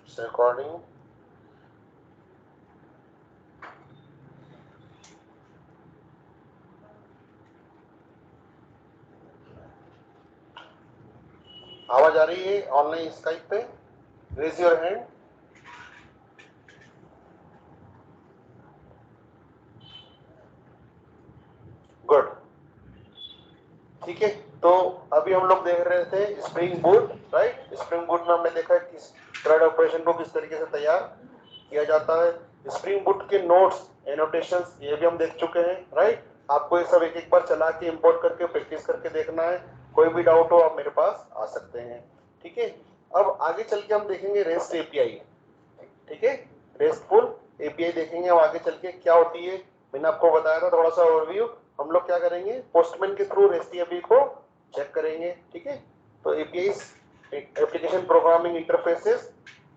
Recording. आवाज आ रही है ऑनलाइन स्काइप पे? Raise your hand. गुड, ठीक है। तो अभी हम लोग देख रहे थे Spring Boot, right. Spring Boot में हमने देखा कि थ्रेड ऑपरेशन को किस तरीके से तैयार किया जाता है। स्प्रिंग बूट के नोट्स, एनोटेशंस, ये भी हम देख चुके हैं, राइट। आपको ये सब एक एक बार चला के इंपोर्ट करके प्रैक्टिस करके देखना है। कोई भी डाउट हो आप मेरे पास आ सकते हैं, ठीक है। अब आगे चल के हम देखेंगे रेस्ट एपीआई, ठीक है। रेस्टफुल एपीआई देखेंगे हम आगे चल के क्या होती है। मैंने आपको बताया था थोड़ा सा ओवरव्यू। हम लोग क्या करेंगे, पोस्टमैन के थ्रू रेस्ट एपीआई को चेक करेंगे, ठीक है। तो एपीआईज, एप्लीकेशन प्रोग्रामिंग इंटरफेसेस,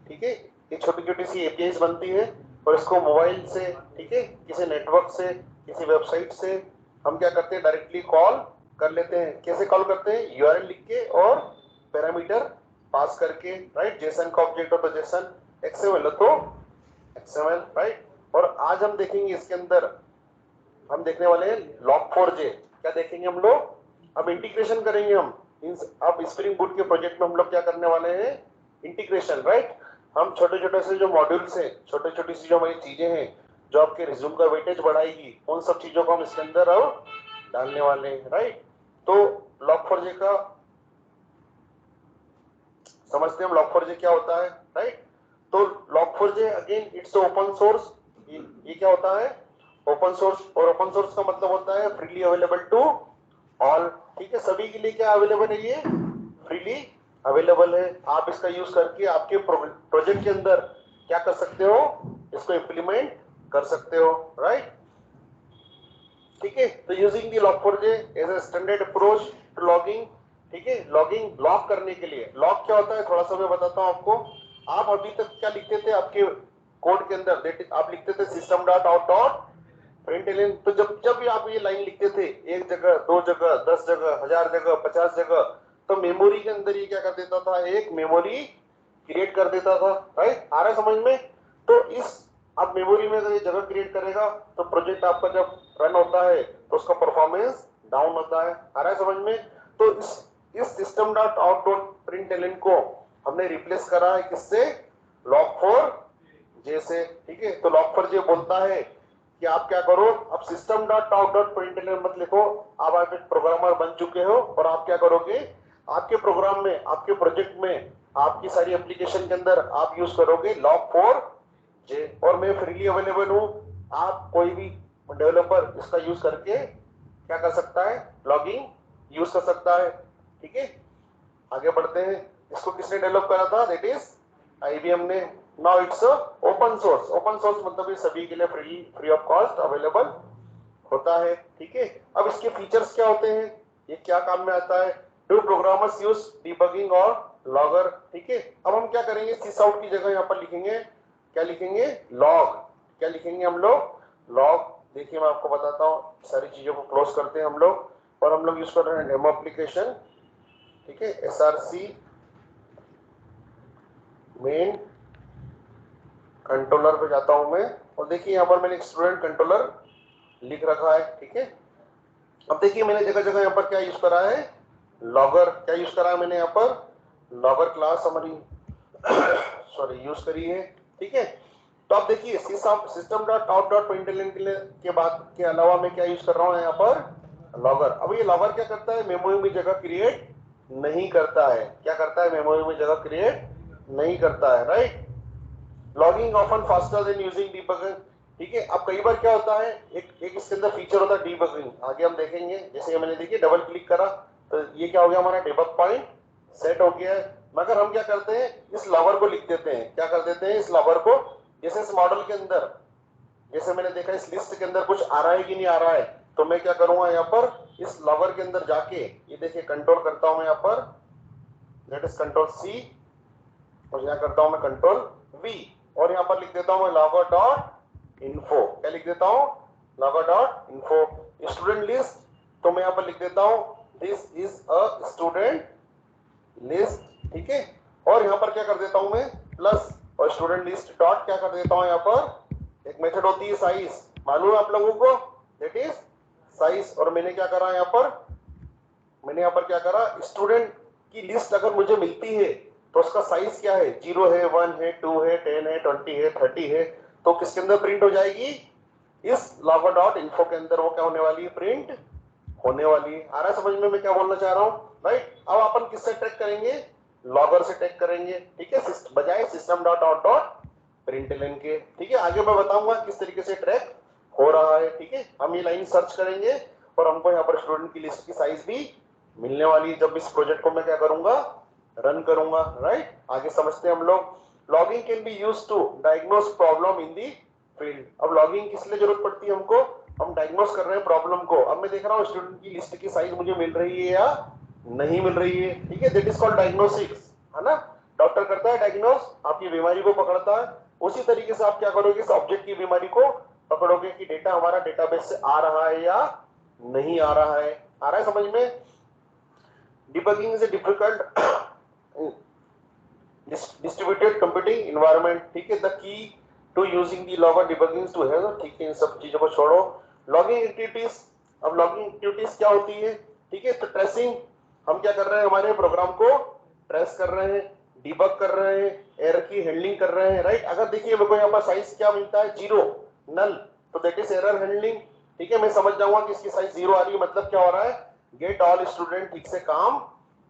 ठीक है। ये छोटी छोटी सी एपीआईज बनती है और इसको मोबाइल से, ठीक है, किसी नेटवर्क से, किसी वेबसाइट से हम क्या करते हैं, डायरेक्टली कॉल कर लेते हैं। कैसे कॉल करते हैं, यूआरएल लिख के और पैरामीटर पास करके, राइट। जेसन का ऑब्जेक्ट हो तो जेसन, एक्सएमएल हो तो एक्सएमएल, राइट। और आज हम देखेंगे इसके अंदर, हम देखने वाले हैं log4j। क्या देखेंगे हम लोग, अब इंटीग्रेशन करेंगे हम। अब स्प्रिंग बूट के प्रोजेक्ट में हम लोग क्या करने वाले हैं, इंटीग्रेशन, राइट। हम छोटे छोटे से जो मॉड्यूल्स हैं, छोटे छोटी सी जो हमारी चीजें हैं जो आपके रिज्यूम का वेटेज बढ़ाएगी, उन सब चीजों को हम इसके अंदर अब डालने वाले हैं, राइट। तो log4j का समझते हैं हम, log4j क्या होता है, राइट। तो log4j again it's open source. ये क्या होता है, ओपन सोर्स। और ओपन सोर्स का मतलब होता है फ्रीली अवेलेबल टू ऑल, ठीक है। सभी के लिए क्या अवेलेबल है, ये फ्रीली अवेलेबल है। आप इसका यूज करके आपके प्रोजेक्ट के अंदर क्या कर सकते हो, इसको इंप्लीमेंट कर सकते हो, राइट, ठीक है। तो using the log4j as a standard approach to logging, ठीक है। लॉगिंग, लॉग करने के लिए, लॉग क्या होता है थोड़ा सा मैं बताता हूं आपको। आप अभी तक क्या लिखते थे आपके कोड के अंदर, आप लिखते थे system dot out dot println. तो जब जब भी आप ये लाइन लिखते थे, एक जगह, दो जगह, 10 जगह, 1000 जगह, 50 जगह, तो मेमोरी के अंदर ये क्या कर देता था, एक मेमोरी क्रिएट कर देता था, राइट। आ रहा है समझ में। तो इस, आप मेमोरी में अगर ये जगह क्रिएट करेगा तो प्रोजेक्ट आपका जब रन होता है तो उसका परफॉर्मेंस डाउन होता है। आ रहा है समझ में। तो इस system dot out dot println को हमने रिप्लेस करा है किससे, log4j से, ठीक है। तो log4j बोलता है कि आप क्या करो, अब system dot out dot println मत लिखो। आप एक प्रोग्रामर बन चुके हो और आप क्या करोगे, आपके प्रोग्राम में, आपके प्रोजेक्ट में, आपकी सारी एप्लीकेशन के अंदर आप यूज करोगे log4j। और मैं फ्रीली अवेलेबल हूं, आप कोई भी डेवलपर इसका यूज करके क्या कर सकता है, लॉगिंग यूज कर सकता है, ठीक है। आगे बढ़ते हैं। इसको किसने डेवलप करा था, दैट इज आईबीएम ने। Now it's open source. Open source मतलब ये सभी के लिए फ्री ऑफ कॉस्ट अवेलेबल होता है, ठीक है। अब इसके फीचर्स क्या होते हैं, ये क्या काम में आता है, डू प्रोग्रामर्स यूज डिबगिंग और लॉगर, ठीक है। अब हम क्या करेंगे, सिस आउट की जगह यहाँ पर लिखेंगे, क्या लिखेंगे, लॉग। क्या लिखेंगे हम लोग, लॉग। देखिए मैं आपको बताता हूँ, सारी चीजों को क्लोज करते हैं हम लोग और हम लोग यूज कर रहे हैं डेमो एप्लीकेशन, ठीक है। एसआरसी मेन कंट्रोलर पे जाता हूं मैं और देखिए यहाँ पर मैंने एक स्टूडेंट कंट्रोलर लिख रखा है, ठीक है। अब देखिए मैंने जगह जगह यहाँ पर क्या यूज करा है, लॉगर। क्या यूज करा है मैंने यहाँ पर, लॉगर क्लास हमारी सॉरी यूज करी है, ठीक है। तो आप देखिए system dot out dot println के बाद के अलावा मैं क्या यूज कर रहा हूँ यहाँ पर, लॉगर। अब ये लॉगर क्या करता है, मेमोरी में जगह क्रिएट नहीं करता है। क्या करता है, मेमोरी में जगह क्रिएट नहीं करता है, right. Logging often faster than using debugging, ठीक है। अब कई बार क्या होता है, एक इसके अंदर फीचर होता है डीबगिंग, आगे हम देखेंगे। जैसे मैंने देखिए डबल क्लिक करा तो ये क्या हो गया, हमारा डिबग पॉइंट सेट हो गया है। मगर हम क्या करते हैं, इस लॉगर को लिख देते हैं। क्या कर देते हैं, इस लॉगर को, जैसे इस मॉडल के अंदर, जैसे मैंने देखा इस लिस्ट के अंदर कुछ आ रहा है कि नहीं आ रहा है, तो मैं क्या करूंगा, यहाँ पर इस लॉगर के अंदर जाके ये देखिए कंट्रोल करता हूं मैं यहाँ पर, दैट इज कंट्रोल सी, और यहाँ करता हूं मैं कंट्रोल वी, और यहाँ पर लिख देता हूं मैं लॉगर डॉट इन्फो। क्या लिख देता हूं, logger dot info. Student list, तो मैं यहाँ पर लिख देता हूं this is a student list, ठीक है। और यहाँ पर क्या कर देता हूं मैं, प्लस, और स्टूडेंट लिस्ट डॉट क्या कर देता हूं यहाँ पर, एक मेथड होती है साइज, मालूम है आप लोगों को, दैट इज साइज। और मैंने क्या करा यहाँ पर, मैंने यहाँ पर क्या करा, स्टूडेंट की लिस्ट अगर मुझे मिलती है तो उसका साइज क्या है, 0 है, 1 है, 2 है, 10 है, 20 है, 30 है, तो किसके अंदर प्रिंट हो जाएगी, इस लॉगर डॉट इन्फो के अंदर वो क्या होने वाली है, प्रिंट होने वाली है। आ रहा है समझ में मैं क्या बोलना चाह रहा हूँ, राइट। अब अपन किससे ट्रैक करेंगे, लॉगर से ट्रैक करेंगे, ठीक है, बजाय system dot out dot println के, ठीक है। आगे मैं बताऊंगा किस तरीके से ट्रैक हो रहा है, ठीक है। हम ये लाइन सर्च करेंगे और हमको यहाँ पर स्टूडेंट की लिस्ट की साइज भी मिलने वाली है जब इस प्रोजेक्ट को मैं क्या करूंगा, रन करूंगा, राइट। आगे समझते हैं हम लोग। Logging can be used to diagnose problem in the field. अब लॉगिंग किस लिए जरूरत पड़ती है हमको, हम डायग्नोस कर रहे हैं प्रॉब्लम को। अब मैं देख रहा हूँ स्टूडेंट की लिस्ट की साइज मुझे मिल रही है या नहीं मिल रही है, ठीक है, दैट इज कॉल्ड डायग्नोसिस, है ना। डॉक्टर करता है डायग्नोस, आपकी बीमारी को पकड़ता है, उसी तरीके से आप क्या करोगे, इस ऑब्जेक्ट की बीमारी को पकड़ोगे कि डेटा हमारा डेटाबेस से आ रहा है या नहीं आ रहा है। आ रहा है समझ में। Debugging is a difficult distributed computing environment, ठीक है। The key to using the logger debugging to है, ठीक है, इन सब चीजों को छोड़ो। लॉगिंग एक्टिविटीज, अब लॉगिंग एक्टिविटीज क्या होती है, ठीक है। तो ट्रेसिंग, हम क्या कर रहे हैं, हमारे प्रोग्राम को ट्रेस कर रहे हैं, डिबग कर रहे हैं, एरर की हैंडलिंग कर रहे हैं, राइट। अगर देखिए मेरे को यहाँ पर साइज क्या मिलता है, 0 नल, तो दैट इज एरर हैंडलिंग, ठीक है। मैं समझ जाऊंगा कि इसकी साइज 0 आ रही है, मतलब क्या हो रहा है, गेट ऑल स्टूडेंट ठीक से काम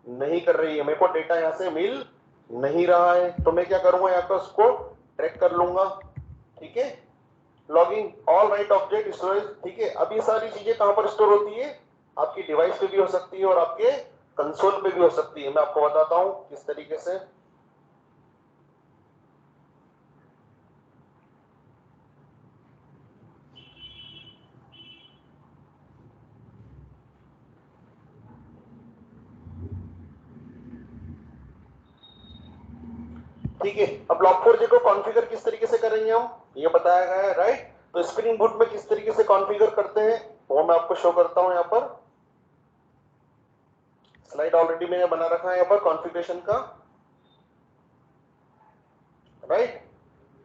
नहीं कर रही है, मेरे को डेटा यहाँ से मिल नहीं रहा है, तो मैं क्या करूंगा, यहाँ पर उसको ट्रैक कर लूंगा, ठीक है। Logging all right object storage, ठीक है। अब ये सारी चीजें कहां पर स्टोर होती है, आपकी डिवाइस पे भी हो सकती है और आपके कंसोल पे भी हो सकती है। मैं आपको बताता हूं किस तरीके से। ठीक है, अब log4j को कॉन्फ़िगर किस तरीके से करेंगे हम, ये बताया गया है, राइट। तो स्प्रिंग बूट में किस तरीके से कॉन्फ़िगर करते हैं वो मैं आपको शो करता हूं। यहाँ पर स्लाइड ऑलरेडी मैंने बना रखा है यहाँ पर कॉन्फ़िगरेशन का, राइट।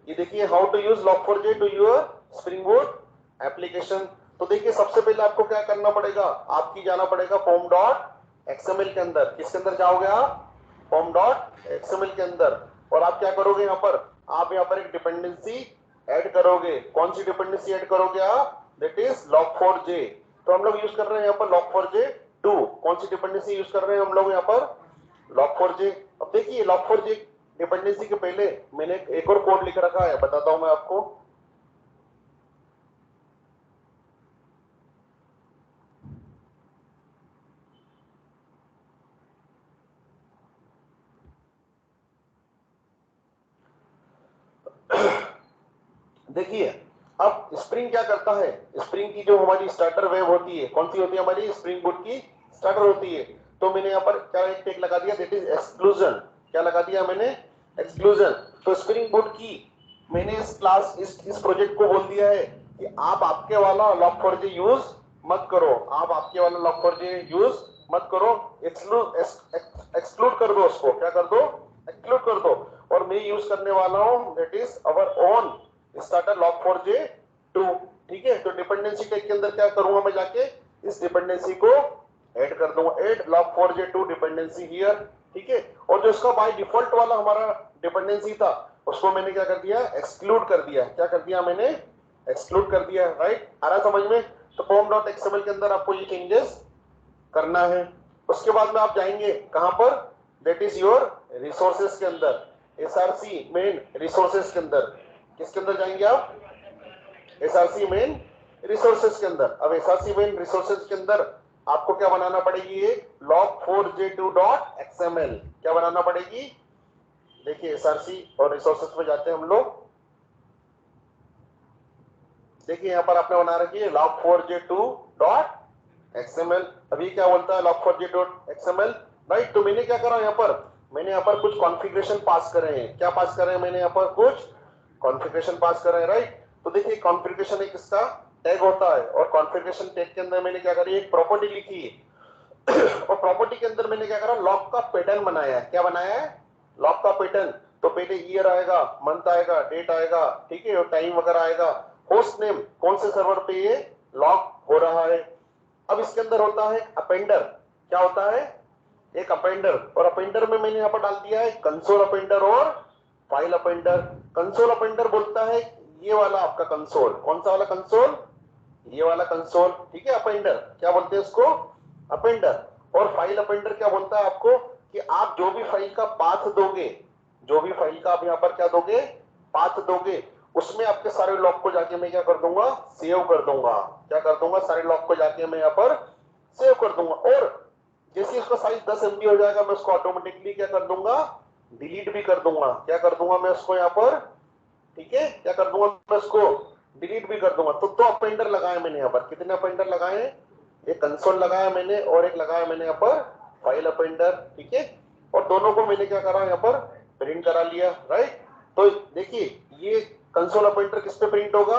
ये देखिए, how to use log4j to your Spring Boot application. तो देखिए सबसे पहले आपको क्या करना पड़ेगा, आपकी जाना पड़ेगा pom.xml के अंदर। किसके अंदर जाओगे आप, pom.xml के अंदर, और आप क्या करोगे, यहाँ पर आप यहाँ पर एक डिपेंडेंसी ऐड करोगे। कौन सी डिपेंडेंसी ऐड करोगे आप, दैट इज log4j। तो हम लोग यूज कर रहे हैं यहाँ पर log4j 2। कौन सी डिपेंडेंसी यूज कर रहे हैं हम लोग यहाँ पर, log4j। अब देखिए log4j डिपेंडेंसी के पहले मैंने एक और कोड लिख रखा है, बताता हूं मैं आपको। देखिए अब स्प्रिंग क्या करता है, स्प्रिंग की जो हमारी स्टार्टर वेब होती है, कौन सी होती है हमारी, स्प्रिंग बूट की स्टार्टर होती है। तो मैंने यहाँ पर क्या एक टैग लगा दिया, दैट इज एक्सक्लूजन। क्या लगा दिया मैंने, एक्सक्लूजन। तो स्प्रिंग बूट की मैंने इस क्लास इस प्रोजेक्ट को बोल दिया है कि आप आपके वाला log4j यूज मत करो, आप आपके वाला log4j यूज मत करो, एक्सक्लूड कर दो उसको, क्या कर दो, एक्सक्लूड कर दो। और मैं यूज करने वाला हूं that is our own starter log4j 2, ठीक है। तो डिपेंडेंसी टैग के अंदर क्या करूंगा मैं, जाके इस डिपेंडेंसी को ऐड कर दूंगा, ऐड log4j 2 डिपेंडेंसी हियर, ठीक है। और जो इसका बाय डिफॉल्ट वाला हमारा डिपेंडेंसी था उसको मैंने क्या कर दिया, एक्सक्लूड कर दिया। क्या कर दिया मैंने, एक्सक्लूड कर दिया, राइट। आ रहा समझ में। तो pom.xml के अंदर आपको ये चेंजेस करना है। उसके बाद में आप जाएंगे कहां पर, दैट इज योर रिसोर्सेज के अंदर, SRC मेन रिसोर्सेज के अंदर। किसके अंदर जाएंगे आप, SRC मेन रिसोर्सेज के अंदर। अब SRC मेन रिसोर्सेज के अंदर आपको क्या बनाना पड़ेगी, एक log4j2.xml क्या बनाना पड़ेगी। देखिए SRC और रिसोर्सेज में जाते हैं हम लोग, देखिए यहाँ पर आपने बना रखी है log4j2.xml। अभी क्या बोलता है log4j.xml, राइट। तो मैंने क्या करा यहाँ पर, मैंने यहाँ पर कुछ कॉन्फ़िगरेशन पास करे हैं। क्या पास करे हैं मैंने यहाँ पर, कुछ कॉन्फ़िगरेशन पास करे हैं, राइट। तो देखिए कॉन्फ़िगरेशन एक इसका टैग होता है, और कॉन्फ़िगरेशन टैग के अंदर मैंने क्या करी, एक प्रॉपर्टी लिखी है और प्रॉपर्टी के अंदर मैंने क्या करा, लॉग का पैटर्न बनाया है। क्या बनाया है, लॉग का पैटर्न। तो पहले ईयर आएगा, मंथ आएगा, डेट आएगा, ठीक है, और टाइम वगैरह आएगा, होस्ट नेम, कौन से सर्वर पे ये लॉग हो रहा है। अब इसके अंदर होता है अपेंडर। क्या होता है? एक अपेंडर, और अपेंडर में मैंने यहाँ पर डाल दिया है कंसोल अपेंडर और फाइल अपेंडर। कंसोल अपेंडर बोलता है ये वाला आपका कंसोल, कौन सा वाला कंसोल? ये वाला कंसोल, ठीक है। अपेंडर क्या बोलते हैं उसको? अपेंडर। और फाइल अपेंडर क्या बोलता है आपको कि आप जो भी फाइल का पाथ दोगे, जो भी फाइल का आप यहाँ पर क्या दोगे, पाथ दोगे, उसमें आपके सारे लॉग को जाके मैं क्या कर दूंगा, सेव कर दूंगा। क्या कर दूंगा? सारे लॉग को जाके मैं यहाँ पर सेव कर दूंगा। और जैसे इसका साइज 10 MB हो जाएगा, मैं उसको ऑटोमेटिकली क्या कर दूंगा, डिलीट भी कर दूंगा। क्या कर दूंगा मैं उसको यहाँ पर, ठीक है, क्या कर दूंगा मैं उसको, डिलीट भी कर दूंगा। तो दो अपेंडर लगाए मैंने यहाँ पर। कितने अपेंडर लगाए हैं? एक कंसोल लगाया मैंने और एक लगाया मैंने यहाँ पर फाइल अपेंडर, ठीक है। और दोनों को मैंने क्या करा, यहाँ पर प्रिंट करा लिया, राइट। तो देखिए ये कंसोल अपेंडर किस पे प्रिंट होगा?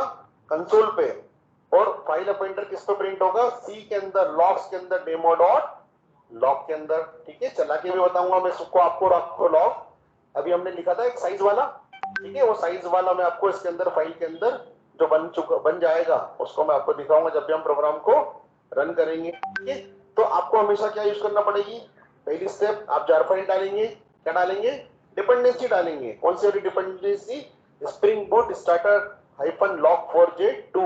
कंसोल पे। और फाइल अपेंडर किस पे प्रिंट होगा? सी के अंदर, लॉग्स के अंदर, डेमो डॉट लॉग के अंदर, ठीक है। चला के भी बताऊंगा मैं सबको, आपको लॉग अभी हमने लिखा था एक साइज वाला, ठीक है, वो साइज वाला मैं आपको इसके अंदर फाइल के अंदर जो बन जाएगा उसको मैं आपको दिखाऊंगा जब भी हम प्रोग्राम को रन करेंगे, ठीक है। तो आपको हमेशा क्या यूज करना पड़ेगी? पहली स्टेप, आप जार फाइल डालेंगे, क्या डालेंगे? डिपेंडेंसी डालेंगे। कौन सी वाली dependency? Spring boot starter -log4j2।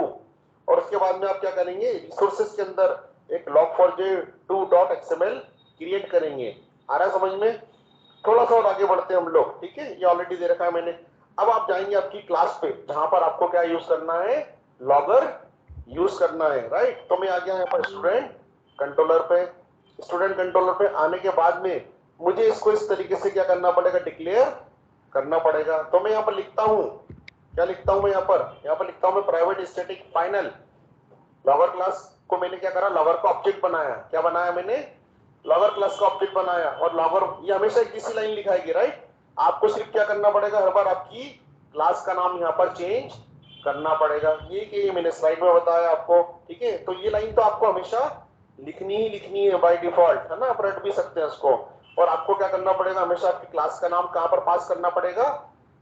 और उसके बाद में आप क्या करेंगे, रिसोर्सेज के अंदर एक log4j2.xml क्रिएट करेंगे। आ रहा है समझ में? थोड़ा सा और आगे बढ़ते हैं हम लोग, ठीक है, ये ऑलरेडी दे रखा है मैंने। अब आप जाएंगे आपकी क्लास पे, जहां पर आपको क्या यूज करना है, लॉगर यूज करना है, राइट। तो मैं आ गया यहाँ पर स्टूडेंट कंट्रोलर पे। स्टूडेंट कंट्रोलर पे आने के बाद में मुझे इसको इस तरीके से क्या करना पड़ेगा, डिक्लेयर करना पड़ेगा। तो मैं यहाँ पर लिखता हूँ, क्या लिखता हूँ मैं यहाँ पर लिखता हूँ मैं private static final logger class को मैंने क्या करा, लॉगर का ऑब्जेक्ट बनाया। क्या बनाया मैंने? लॉगर क्लास का ऑब्जेक्ट बनाया। और लॉगर ये हमेशा एक इसी लाइन लिखाएगी, राइट। आपको सिर्फ क्या करना पड़ेगा, हर बार आपकी क्लास का नाम यहाँ पर चेंज करना पड़ेगा। ये कि मैंने स्लाइड में बताया आपको, ठीक है। तो ये लाइन तो आपको हमेशा लिखनी ही लिखनी है बाय डिफॉल्ट, है ना, आप रट भी सकते हैं उसको। और आपको क्या करना पड़ेगा, हमेशा आपकी क्लास का नाम कहां पर पास करना पड़ेगा,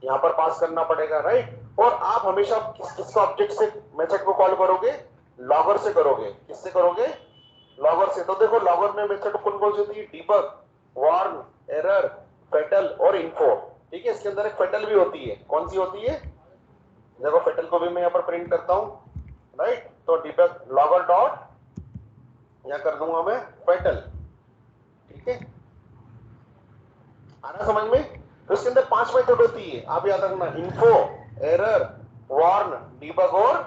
यहाँ पर पास करना पड़ेगा, राइट। और आप हमेशा किसका ऑब्जेक्ट से मेथड को कॉल करोगे? लॉगर से करोगे। किससे करोगे? लॉगर से। तो देखो लॉगर में मेथड कौन कौन सी होती है? डीबग, वार्न, एरर, फेटल और इन्फो, ठीक है। इसके अंदर एक फेटल भी होती है। कौन सी होती है? देखो फेटल को भी मैं यहाँ पर प्रिंट करता हूँ, राइट। तो डीबग लॉगर डॉट यहाँ कर दूंगा मैं फेटल, ठीक है। आ रहा समझ में? तो इसके अंदर 5 मेथड होती है, आप याद रखना, इन्फो, एरर, वार्न, डीबग और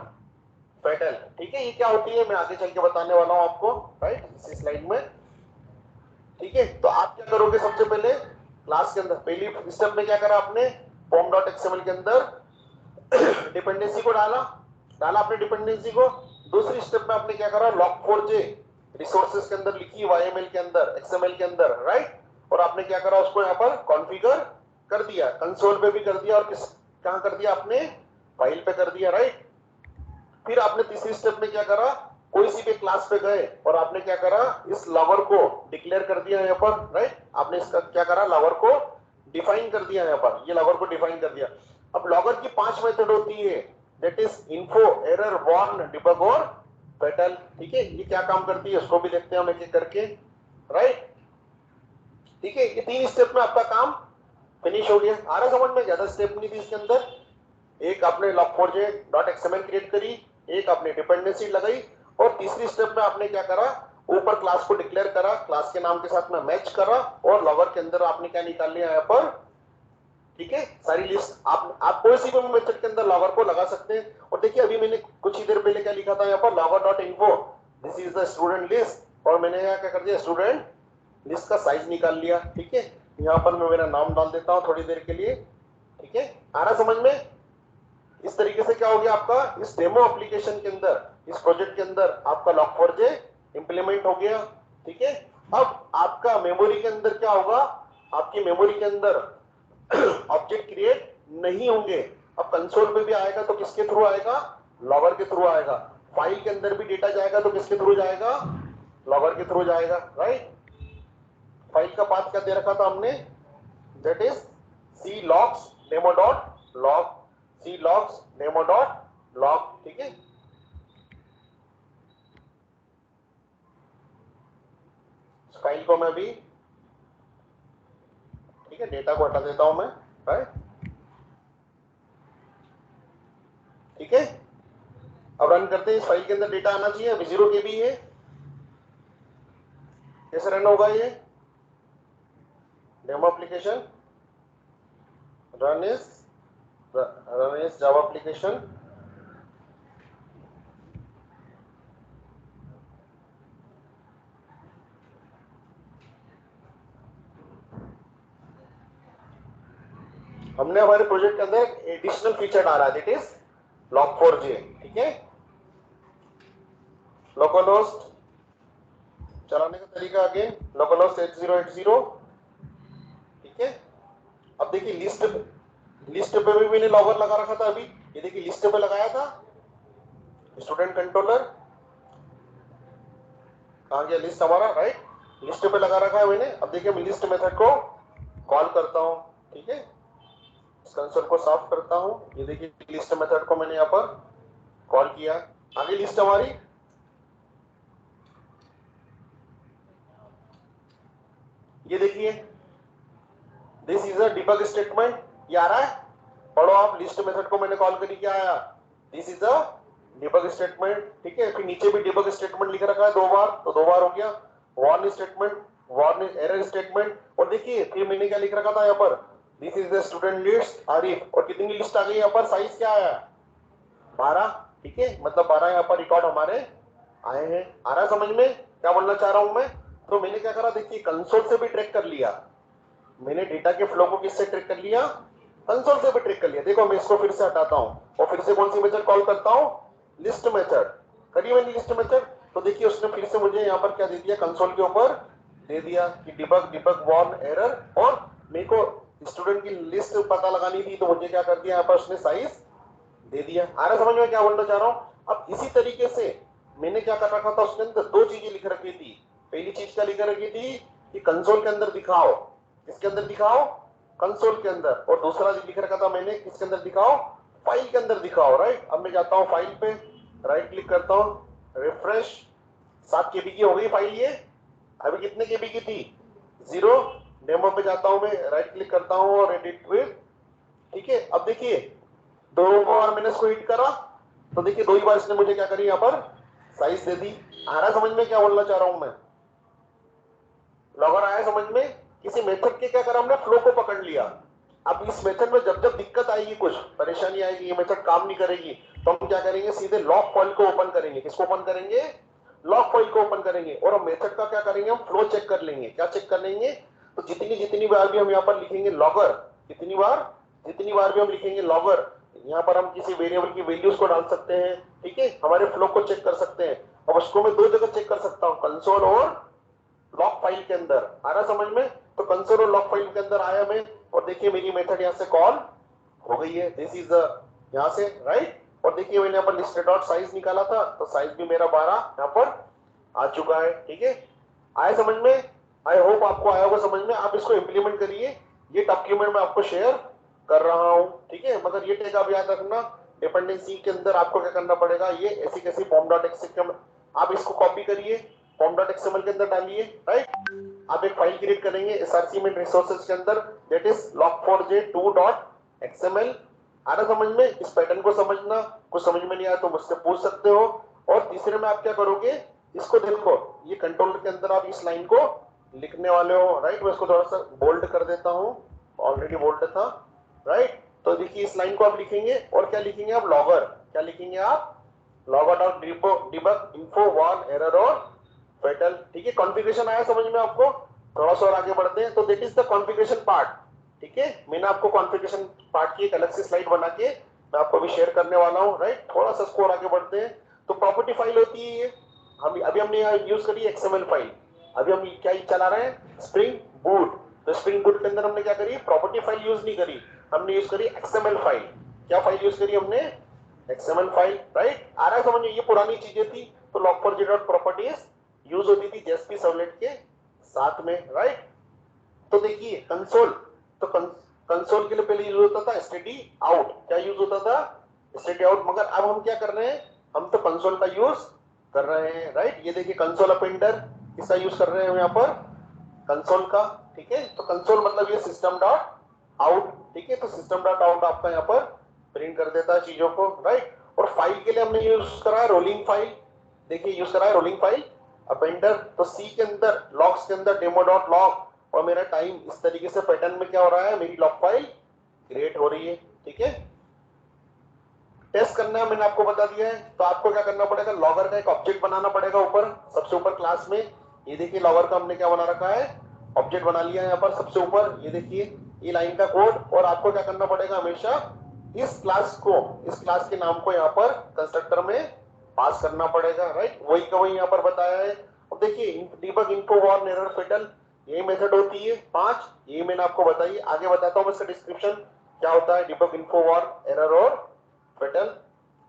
फेटल, ठीक है। ये क्या होती है मैं आगे चल के बताने वाला हूं आपको, राइट, इसी स्लाइड में, ठीक है। तो आप क्या करोगे, सबसे पहले क्लास के अंदर पहली स्टेप में क्या करा आपने, form.xml के अंदर डिपेंडेंसी को डाला आपने डिपेंडेंसी को। दूसरी स्टेप में आपने क्या करा, log4j रिसोर्सेज के अंदर लिखी, YML के अंदर, XML के अंदर, राइट। और आपने क्या करा, उसको यहाँ पर कॉन्फ़िगर कर दिया, कंसोल पे भी कर दिया और कहां कर दिया आपने, फाइल पे कर दिया, राइट। फिर आपने तीसरी स्टेप में क्या करा, कोई सी भी क्लास पे गए और आपने क्या करा, इस लॉगर को डिक्लेयर कर दिया यहाँ पर, राइट। आपने इसका क्या करा, लॉगर को डिफाइन कर दिया यहाँ पर, ये लॉगर को डिफाइन कर दिया। अब लॉगर की 5 मेथड होती है, that is info, error, warn, debug और फेटल, ठीक है। ये क्या काम करती है उसको भी देखते हैं हम एक एक करके, राइट, ठीक है। ये 3 स्टेप में आपका काम फिनिश हो गया। आ रहा समझ में? ज्यादा स्टेप नहीं थी इसके अंदर। एक आपने log4j.xml क्रिएट करी, एक आपने डिपेंडेंसी लगाई, और तीसरी स्टेप में आपने क्या करा, ऊपर क्लास को डिक्लेयर करा, क्लास के नाम के साथ में मैच करा, और लॉगर के अंदर आपने क्या निकाल लिया यहाँ पर, ठीक है, सारी लिस्ट। आप कोई सी भी मेथड के अंदर लॉगर को लगा सकते हैं। और देखिए अभी मैंने कुछ ही देर पहले क्या लिखा था यहाँ पर, logger.info, this is the student list, और मैंने यहाँ क्या कर दिया, स्टूडेंट लिस्ट का साइज निकाल लिया, ठीक है। यहाँ पर मैं मेरा नाम डाल देता हूँ थोड़ी देर के लिए, ठीक है। आ रहा समझ में? इस तरीके से क्या हो गया आपका, इस डेमो एप्लीकेशन के अंदर, इस प्रोजेक्ट के अंदर आपका log4j इंप्लीमेंट हो गया, ठीक है। अब आपका मेमोरी के अंदर क्या होगा, आपकी मेमोरी के अंदर ऑब्जेक्ट क्रिएट नहीं होंगे। अब कंसोल पे भी आएगा तो किसके थ्रू आएगा, लॉगर के थ्रू आएगा। फाइल के अंदर भी डेटा जाएगा तो किसके थ्रू जाएगा, लॉगर के थ्रू जाएगा, राइट। फाइल का पाथ क्या दे रखा था हमने, that is C logs demo dot log, C logs demo dot log, ठीक है। फाइल को मैं भी, ठीक है, डेटा को हटा देता हूं मैं, राइट, ठीक है। अब रन करते हैं। इस फाइल के अंदर डेटा आना चाहिए, अभी 0 KB है। कैसे रन होगा ये demo application? Run is Java application, हमने हमारे प्रोजेक्ट के अंदर एडिशनल फीचर डाला है, दैट इज log4j, ठीक है। लोकल होस्ट चलाने का तरीका अगेन लोकल होस्ट 8080, ठीक है। अब देखिए लिस्ट पे भी मैंने लॉगर लगा रखा था। अभी ये देखिए लिस्ट पे लगाया था, स्टूडेंट कंट्रोलर कहां गया, लिस्ट हमारा, राइट, लिस्ट पे लगा रखा है मैंने। अब देखिए मैं लिस्ट मेथड को कॉल करता हूं, ठीक है। इस कंसोल को साफ करता हूं। ये देखिए लिस्ट मेथड को मैंने यहाँ पर कॉल किया। आगे लिस्ट हमारी, ये देखिए this is a debug statement, ये आ रहा है, पढ़ो आप। लिस्ट मेथड को मैंने कॉल करी, क्या आया, this is a debug statement, ठीक है। फिर नीचे भी डिबग स्टेटमेंट लिख रखा है 2 बार, तो 2 बार हो गया। Warn statement, warn error statement, और देखिए फिर मैंने क्या लिख रखा था यहाँ पर, this is the student list Arif, और कितनी लिस्ट आ गई यहाँ पर, साइज क्या आया, 12, ठीक है। मतलब 12 यहाँ पर रिकॉर्ड हमारे आए हैं। आ रहा समझ में क्या बोलना चाह रहा हूं मैं? तो मैंने क्या करा, देखिए कंसोल से भी ट्रैक कर लिया मैंने, डेटा के फ्लो को किससे ट्रैक कर लिया, कंसोल से भी ट्रैक कर लिया। देखो मैं इसको फिर से हटाता हूं और फिर से कौन सी मेथड कॉल करता हूं, लिस्ट मेथड। करिए मैंने लिस्ट मेथड, तो देखिए उसने फिर से मुझे यहाँ पर क्या दे दिया, कंसोल के ऊपर दे दिया कि डिबग वार्न एरर, और मेरे को स्टूडेंट की लिस्ट पता लगानी थी, तो मुझे क्या कर दिया यहाँ पर उसने, साइज दे दिया। आ रहा समझ में क्या बोलना चाह रहा हूं? अब इसी तरीके से मैंने क्या कर रखा था, उसके अंदर 2 चीजें लिख रखी थी। पहली चीज क्या लिख रखी थी कि कंसोल के अंदर दिखाओ, किसके अंदर दिखाओ, कंसोल के अंदर, और दूसरा लिख रखा था मैंने किसके अंदर दिखाओ, फाइल के अंदर दिखाओ, राइट। अब मैं जाता हूं फाइल पे, राइट क्लिक करता हूं, रिफ्रेश, 7 KB की हो गई फाइल ये। अभी कितने KB की थी, 0। डेमो पे जाता हूं मैं, राइट क्लिक करता हूं और एडिट विद, ठीक है। अब देखिए 2 बार मैंने इसको हिट करा, तो देखिए 2 ही बार इसने मुझे क्या करी, यहाँ पर साइज दे दी। आ रहा समझ में क्या बोलना चाह रहा हूं मैं? लॉगर आया समझ में? किसी मेथड के क्या करा हमने, फ्लो को पकड़ लिया। अब इस मेथड में जब जब दिक्कत आएगी, कुछ परेशानी आएगी, ये मेथड काम नहीं करेगी, तो हम क्या करेंगे, सीधे लॉग फाइल को ओपन करेंगे। किसको ओपन करेंगे, लॉग फाइल को ओपन करेंगे, और हम मेथड का क्या करेंगे, हम फ्लो चेक कर लेंगे। क्या चेक कर लेंगे, तो जितनी बार भी हम यहाँ पर लिखेंगे लॉगर, जितनी बार भी हम लिखेंगे लॉगर, यहाँ पर हम किसी वेरिएबल की वैल्यूज को डाल सकते हैं, ठीक है, हमारे फ्लो को चेक कर सकते हैं। अब उसको मैं 2 जगह चेक कर सकता हूँ, कंसोल और लॉग फाइल के अंदर। आ रहा समझ में? तो कंसोल और लॉग फाइल के अंदर आया मैं, और देखिए मेरी मेथड यहाँ से कॉल हो गई है, दिस इज यहाँ से, राइट। और देखिए मैंने यहाँ पर लिस्ट डॉट साइज निकाला था, तो साइज भी मेरा 12 यहाँ पर आ चुका है, ठीक है। आया समझ में? आई होप आपको आया होगा समझ में। आप इसको इम्प्लीमेंट करिए, ये डॉक्यूमेंट मैं आपको शेयर कर रहा हूं, ठीक है। मगर ये टेक आप याद रखना, डिपेंडेंसी के अंदर आपको क्या करना पड़ेगा, ये ऐसी कैसी pom.xml, आप इसको कॉपी करिए, pom.xml के अंदर डालिए, राइट। आप एक फाइल क्रिएट करेंगे src में रिसोर्सेज के अंदर, दैट इज log4j2.xml। आ रहा समझ में? इस पैटर्न को समझना, कुछ समझ में नहीं आया तो मुझसे पूछ सकते हो। और तीसरे में आप क्या करोगे, इसको देखो, ये कंट्रोलर के अंदर आप इस लाइन को लिखने वाले हो, राइट। मैं इसको थोड़ा सा बोल्ड कर देता हूं, ऑलरेडी बोल्ड था, राइट। तो देखिए इस लाइन को आप लिखेंगे, और क्या लिखेंगे आप, लॉगर, क्या लिखेंगे आप, logger dot debug info warn error और फेटल, ठीक है। कॉन्फ़िगरेशन आया समझ में आपको? थोड़ा सा और आगे बढ़ते हैं। तो that is the configuration part, ठीक है। मैंने आपको कॉन्फ़िगरेशन पार्ट की एक अलग से स्लाइड बना के मैं आपको अभी शेयर करने वाला हूं, राइट। थोड़ा सा इसको और आगे बढ़ते हैं। तो प्रॉपर्टी फाइल होती है ये, हम अभी हमने यहाँ यूज करी एक्सएमएल फाइल। अभी हम क्या चला रहे हैं, स्प्रिंग बूट। तो स्प्रिंग बूट के अंदर हमने क्या करी, प्रॉपर्टी फाइल यूज नहीं करी, हमने यूज करी एक्सएमएल फाइल। क्या फाइल यूज करी हमने, एक्सएमएल फाइल, राइट। आ रहा है समझ में? ये पुरानी चीजें थी। तो log4j डॉट प्रॉपर्टीज यूज होती थी जेएसपी सर्वलेट के साथ में, राइट। तो देखिए कंसोल, तो कंसोल के लिए पहले यूज होता था स्टडी आउट, क्या यूज होता था, स्टडी आउट, मगर अब हम क्या कर रहे हैं, हम तो कंसोल का यूज कर रहे हैं, राइट। ये देखिए कंसोल अपेंडर किसका यूज कर रहे हैं हम यहाँ पर, कंसोल का, ठीक है। तो कंसोल मतलब ये सिस्टम डॉट आउट, ठीक है। तो सिस्टम डॉट आउट आपका यहाँ पर प्रिंट कर देता है चीजों को, राइट। और फाइल के लिए हमने यूज करा है रोलिंग फाइल, देखिए यूज करा है रोलिंग फाइल अपेंडर। तो सी के अंदर लॉग्स के अंदर डेमो डॉट लॉग और मेरा टाइम, इस तरीके से पैटर्न में क्या हो रहा है, मेरी लॉग फाइल क्रिएट हो रही है, ठीक है। टेस्ट करना है मैंने आपको बता दिया है। तो आपको क्या करना पड़ेगा, लॉगर का एक ऑब्जेक्ट बनाना पड़ेगा ऊपर, सबसे ऊपर क्लास में। ये देखिए लॉगर का हमने क्या बना रखा है, ऑब्जेक्ट बना लिया है यहाँ पर सबसे ऊपर। ये देखिए ये लाइन का कोड, और आपको क्या करना पड़ेगा, हमेशा इस क्लास को, इस क्लास के नाम को यहाँ पर कंस्ट्रक्टर में पास करना पड़ेगा, राइट। वही का वही यहाँ पर बताया है। अब देखिए debug info warn error fatal, यही मेथड होती है 5, ये मैंने आपको बताई। आगे बताता हूँ इसका डिस्क्रिप्शन क्या होता है डीबग इन्फो वार्न एरर और फेटल,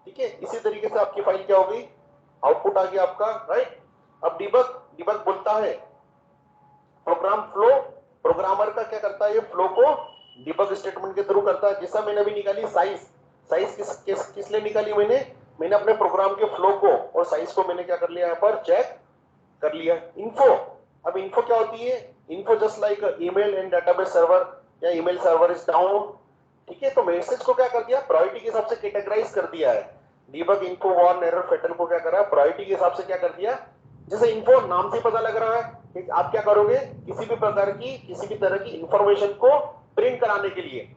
ठीक है। इसी तरीके से आपकी फाइल क्या होगी, आउटपुट आ गया आपका, राइट। अब डीबग, डीबग बोलता है प्रोग्राम फ्लो, प्रोग्रामर का क्या करता है, ये फ्लो को डीबग स्टेटमेंट के थ्रू करता है। जैसा मैंने अभी निकाली साइज, साइज किस लिए निकाली, मैंने अपने प्रोग्राम के फ्लो को और साइज को मैंने क्या कर लिया यहाँ पर चेक कर लिया। इन्फो, अब इन्फो क्या होती है, info just like email and database server या ईमेल सर्वर इज डाउन, ठीक है। तो मैसेज को क्या कर दिया, प्रायोरिटी के हिसाब से कैटेगराइज कर दिया है। Debug info warn error fatal को क्या कर रहा है, प्रायोरिटी के हिसाब से क्या कर दिया। जैसे इन्फो नाम से पता लग रहा है कि आप क्या करोगे, किसी भी प्रकार की, किसी भी तरह की इंफॉर्मेशन को प्रिंट कराने के लिए,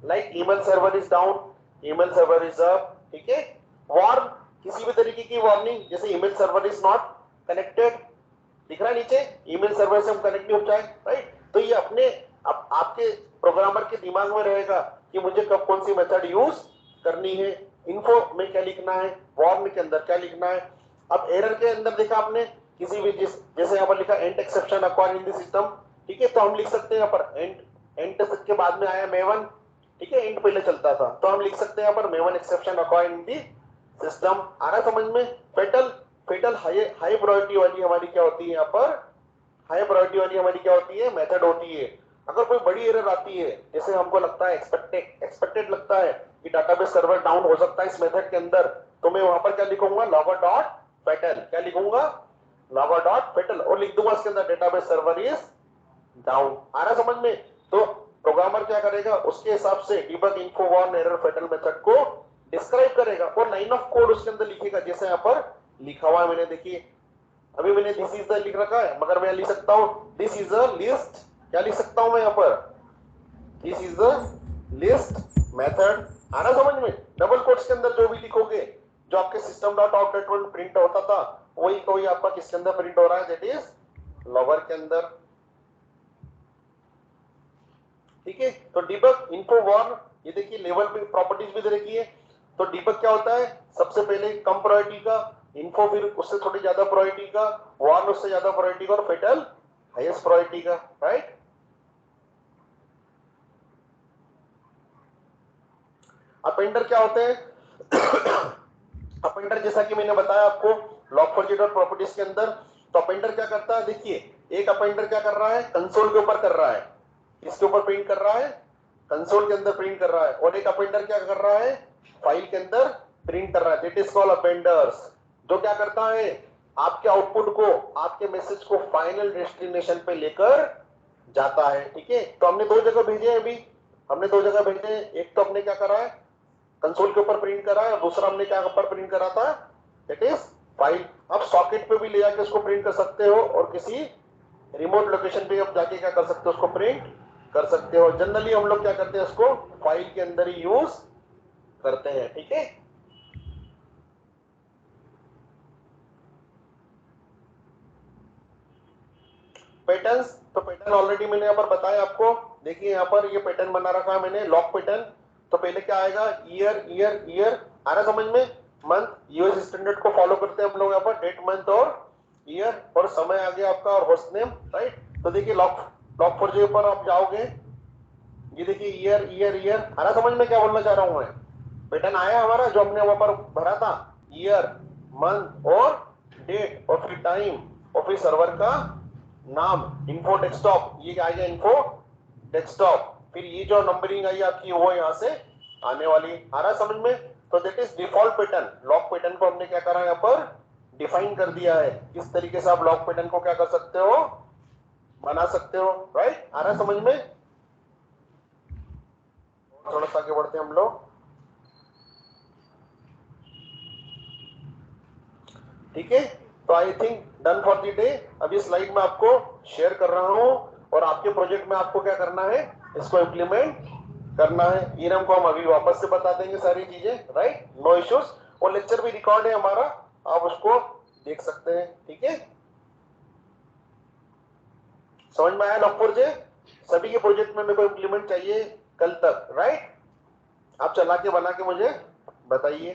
like email server is down, email server is up, ठीक है। वार्न, किसी भी तरीके की वार्निंग, जैसे email server is not connected, दिख रहा है नीचे, ईमेल सर्वर से हम कनेक्ट नहीं हो जाए, राइट। तो ये अपने आपके प्रोग्रामर के दिमाग में रहेगा कि मुझे कब कौन सी मेथड यूज करनी है, इन्फो में क्या लिखना है, वार्न के अंदर क्या लिखना है। अब एरर के अंदर देखा आपने, किसी भी जैसे यहाँ पर लिखा and exception acquire in the system, ठीक है। तो हम लिख सकते हैं यहाँ पर एंड, एंड के बाद में आया मेवन, ठीक है, एंड पहले चलता था, तो हम लिख सकते हैं यहाँ पर मेवन exception acquire in the system. आ रहा समझ में। फेटल, फेटल हाई प्रायोरिटी वाली हमारी क्या होती है, यहाँ पर हाई प्रायोरिटी वाली हमारी क्या होती है, मेथड होती है। अगर कोई बड़ी एरर आती है, जैसे हमको लगता है एक्सपेक्टेड लगता है कि डाटाबेस सर्वर डाउन हो सकता है इस मेथड के अंदर, तो मैं वहां पर क्या लिखूंगा, लॉगर डॉट फेटल, क्या लिखूंगा, लॉगर डॉट फेटल, और लिख दूंगा इसके अंदर डेटाबेस सर्वर इज डाउन। आ रहा समझ में। तो प्रोग्रामर क्या करेगा, उसके हिसाब से debug info warn error fatal method को डिस्क्राइब करेगा और लाइन ऑफ कोड उसके अंदर लिखेगा, जैसे यहाँ पर लिखा हुआ है। मैंने देखिए अभी मैंने दिस इज द लिख रखा है, मगर मैं लिख सकता हूं दिस इज अ लिस्ट, क्या लिख सकता हूं मैं यहाँ पर, this is a list method. आ रहा समझ में। डबल कोट्स के अंदर जो भी लिखोगे, जो आपके system dot out dot one print होता था, वही कोई आपका किसके अंदर प्रिंट हो रहा है, दैट इज लॉगर के अंदर, ठीक है। तो डीबग इन्फो वार्न, ये देखिए लेवल पे प्रॉपर्टीज भी दे रखी है। तो डीबग क्या होता है, सबसे पहले कम प्रायोरिटी का, इन्फो फिर उससे थोड़ी ज्यादा प्रायोरिटी का, वार्न उससे ज्यादा प्रायोरिटी का, और फेटल हाईएस्ट प्रायोरिटी का, राइट। अपेंडर क्या होते हैं अपेंडर जैसा कि मैंने बताया आपको log4j डॉट प्रॉपर्टीज के अंदर, तो अपेंडर क्या करता है, देखिए एक अपेंडर क्या कर रहा है, कंसोल के ऊपर कर रहा है, इसके ऊपर प्रिंट कर रहा है, कंसोल के अंदर प्रिंट कर रहा है, और एक अपेंडर क्या कर रहा है, फाइल के अंदर प्रिंट कर रहा है, दैट इज कॉल्ड अपेंडर्स। जो क्या करता है, आपके आउटपुट को, आपके मैसेज को फाइनल डेस्टिनेशन पे लेकर जाता है, ठीक है। तो हमने दो जगह भेजे हैं, अभी हमने दो जगह भेजे हैं, एक तो हमने क्या करा है, कंसोल के ऊपर प्रिंट करा है, दूसरा हमने क्या ऊपर प्रिंट करा था, दैट इज फाइल। अब सॉकेट पे भी ले जाके उसको प्रिंट कर सकते हो, और किसी रिमोट लोकेशन पे आप जाके क्या कर सकते हो, उसको प्रिंट कर सकते हो। जनरली हम लोग क्या करते हैं, उसको फाइल के अंदर ही यूज करते हैं, ठीक है। पैटर्न्स, तो पैटर्न ऑलरेडी मैंने यहाँ पर बताया आपको, देखिए यहाँ पर ये पैटर्न बना रखा है मैंने, लॉक पैटर्न। तो पहले क्या आएगा, ईयर ईयर ईयर, आ रहा समझ में, मंथ, यूएस स्टैंडर्ड को फॉलो करते हैं हम लोग यहाँ पर, डेट मंथ और ईयर, और समय आ गया आपका, और होस्ट नेम, राइट। तो देखिए log4j पर आप जाओगे, ये देखिए ईयर ईयर ईयर, आ रहा समझ में क्या बोलना चाह रहा हूं मैं, पैटर्न आया हमारा जो हमने वहां पर भरा था, ईयर, मंथ और डेट, और फिर टाइम, और फिर सर्वर का नाम, इन्फो डेस्कटॉप, ये आ गया इन्फो डेस्कटॉप, फिर ये जो नंबरिंग आई आपकी वो यहाँ से आने वाली। आ रहा समझ में? तो that is default pattern. Log pattern को हमने क्या करा यहाँ पर डिफाइन कर दिया है। किस तरीके से आप लॉग पैटर्न को क्या कर सकते हो, बना सकते हो, राइट? आ रहा समझ में? थोड़ा सा आगे बढ़ते हैं हम लोग। ठीक है, तो I think done for the day. अभी स्लाइड में आपको शेयर कर रहा हूं और आपके प्रोजेक्ट में आपको क्या करना है, इसको इम्प्लीमेंट करना है। इरम को हम अभी वापस से बता देंगे सारी चीजें, राइट? No issues. और लेक्चर भी रिकॉर्ड है हमारा, आप उसको देख सकते हैं। ठीक है, समझ में आया नवपुर जी? सभी के प्रोजेक्ट में मेरे को इम्प्लीमेंट चाहिए कल तक, राइट? आप चला के बना के मुझे बताइए।